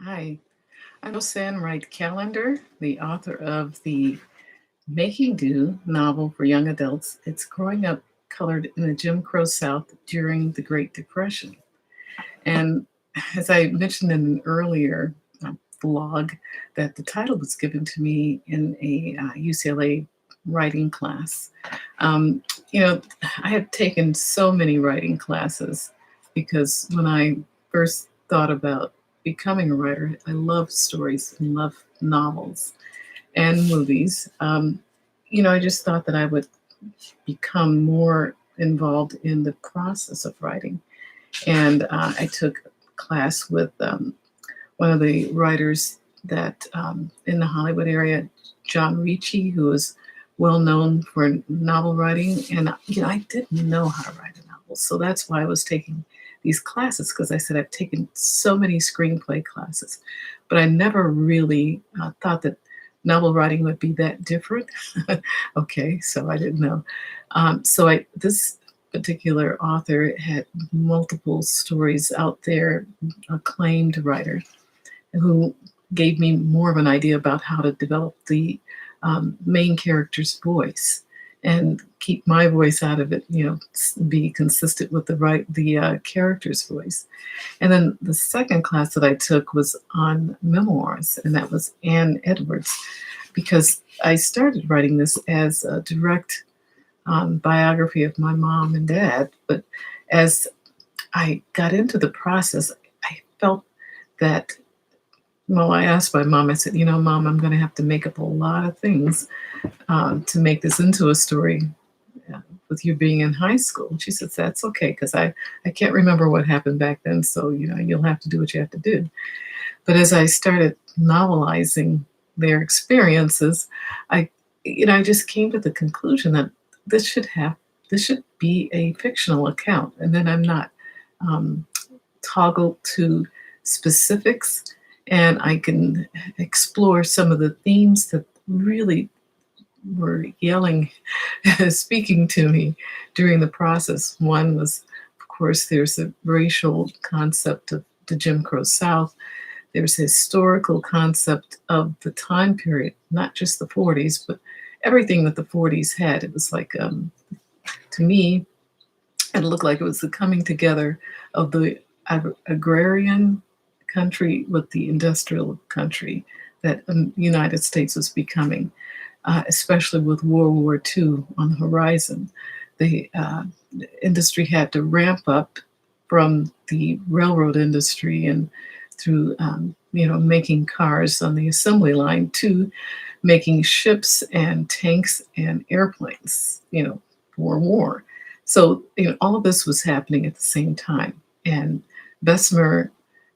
Hi, I'm Roseanne Wright Callender, the author of the Making Do novel for young adults. It's growing up colored in the Jim Crow South during the Great Depression. And as I mentioned in an earlier blog, that the title was given to me in a UCLA writing class. Um, I have taken so many writing classes because when I first thought about becoming a writer, I love stories and love novels and movies. I just thought that I would become more involved in the process of writing. And I took a class with one of the writers that in the Hollywood area, John Ricci, who is well known for novel writing. And I didn't know how to write a novel, so that's why I was taking these classes, because I said I've taken so many screenplay classes, but I never really thought that novel writing would be that different. Okay, so I didn't know. So this particular author had multiple stories out there, acclaimed writer who gave me more of an idea about how to develop the main character's voice and keep my voice out of it, be consistent with the character's voice. And then the second class that I took was on memoirs, and that was Anne Edwards, because I started writing this as a direct biography of my mom and dad. But as I got into the process, I felt that, well, I asked my mom, I said, Mom, I'm going to have to make up a lot of things to make this into a story with you being in high school. And she said, that's okay, because I can't remember what happened back then. So, you'll have to do what you have to do. But as I started novelizing their experiences, I just came to the conclusion that this should be a fictional account. And then I'm not toggled to specifics, and I can explore some of the themes that really were yelling, speaking to me during the process. One was, of course, there's a racial concept of the Jim Crow South. There's a historical concept of the time period, not just the 40s, but everything that the 40s had. It was like, to me, it looked like it was the coming together of the agrarian country with the industrial country that the United States was becoming, especially with World War II on the horizon. The industry had to ramp up from the railroad industry and through, making cars on the assembly line to making ships and tanks and airplanes, for war. So, all of this was happening at the same time. And Bessemer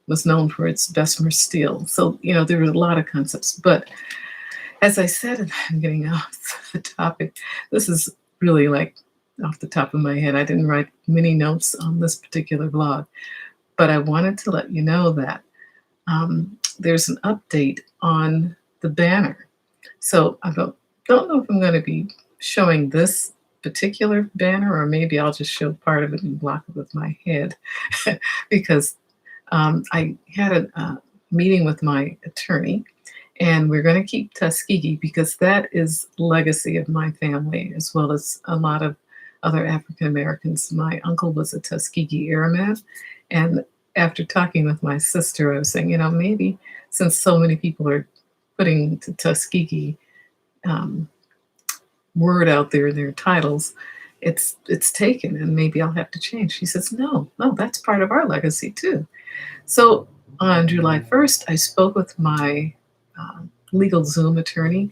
was known for its Bessemer steel. So, there were a lot of concepts. But as I said, and I'm getting off the topic, this is really like off the top of my head. I didn't write many notes on this particular blog, but I wanted to let you know that there's an update on the banner. So I don't know if I'm going to be showing this particular banner, or maybe I'll just show part of it and block it with my head because I had a meeting with my attorney, and we're going to keep Tuskegee because that is legacy of my family as well as a lot of other African Americans. My uncle was a Tuskegee Airman, and after talking with my sister, I was saying, maybe since so many people are putting the Tuskegee word out there in their titles, it's taken, and maybe I'll have to change. She says, no, that's part of our legacy too. So on July 1st, I spoke with my legal Zoom attorney,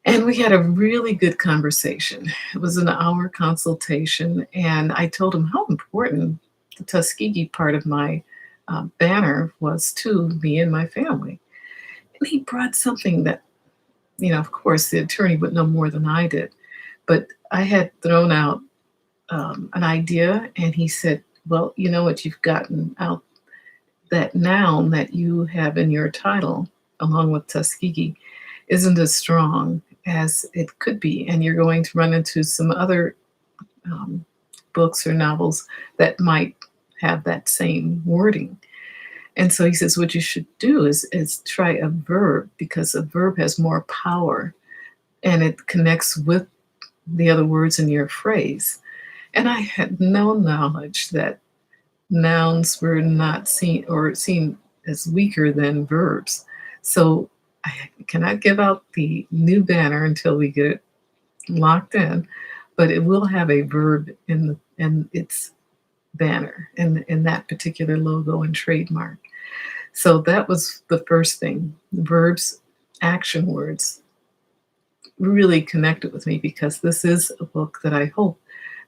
and we had a really good conversation. It was an hour consultation, and I told him how important the Tuskegee part of my banner was to me and my family. And he brought something that, of course, the attorney would know more than I did, but I had thrown out an idea, and he said, well, you know what, you've gotten out that noun that you have in your title, along with Tuskegee, isn't as strong as it could be. And you're going to run into some other books or novels that might have that same wording. And so he says, what you should do is try a verb because a verb has more power and it connects with the other words in your phrase. And I had no knowledge that nouns were not seen or seen as weaker than verbs. So I cannot give out the new banner until we get it locked in, but it will have a verb in its banner in that particular logo and trademark. So that was the first thing. Verbs, action words really connected with me because this is a book that I hope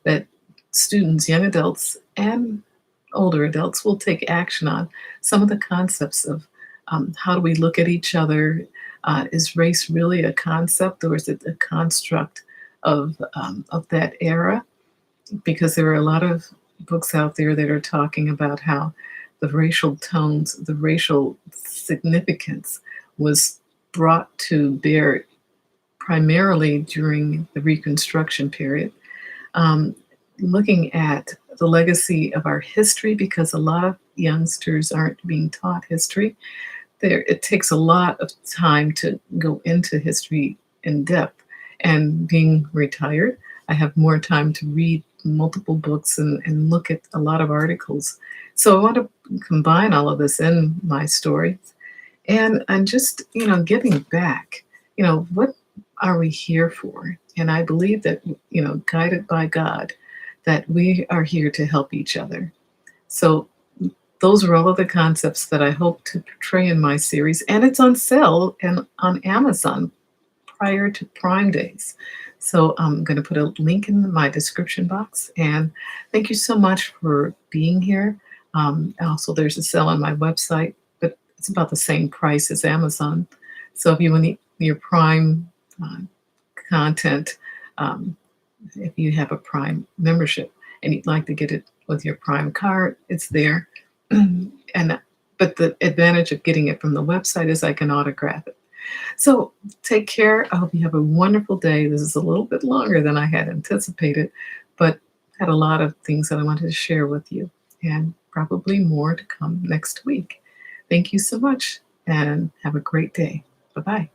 that students, young adults, and older adults will take action on some of the concepts of how do we look at each other? Is race really a concept or is it a construct of that era? Because there are a lot of books out there that are talking about how the racial tones, the racial significance was brought to bear primarily during the Reconstruction period, um, looking at the legacy of our history because a lot of youngsters aren't being taught history. There, it takes a lot of time to go into history in depth. And being retired, I have more time to read multiple books and look at a lot of articles. So I want to combine all of this in my story. And I'm just, giving back. What are we here for? And I believe that, guided by God, that we are here to help each other. So those are all of the concepts that I hope to portray in my series. And it's on sale and on Amazon prior to Prime Days. So I'm going to put a link in my description box. And thank you so much for being here. Also, there's a sale on my website, but it's about the same price as Amazon. So if you want your Prime uh, content, um, if you have a Prime membership and you'd like to get it with your Prime card, it's there. and but the advantage of getting it from the website is I can autograph it. So take care. I hope you have a wonderful day. This is a little bit longer than I had anticipated, but had a lot of things that I wanted to share with you, and probably more to come next week. Thank you so much, and have a great day. Bye bye.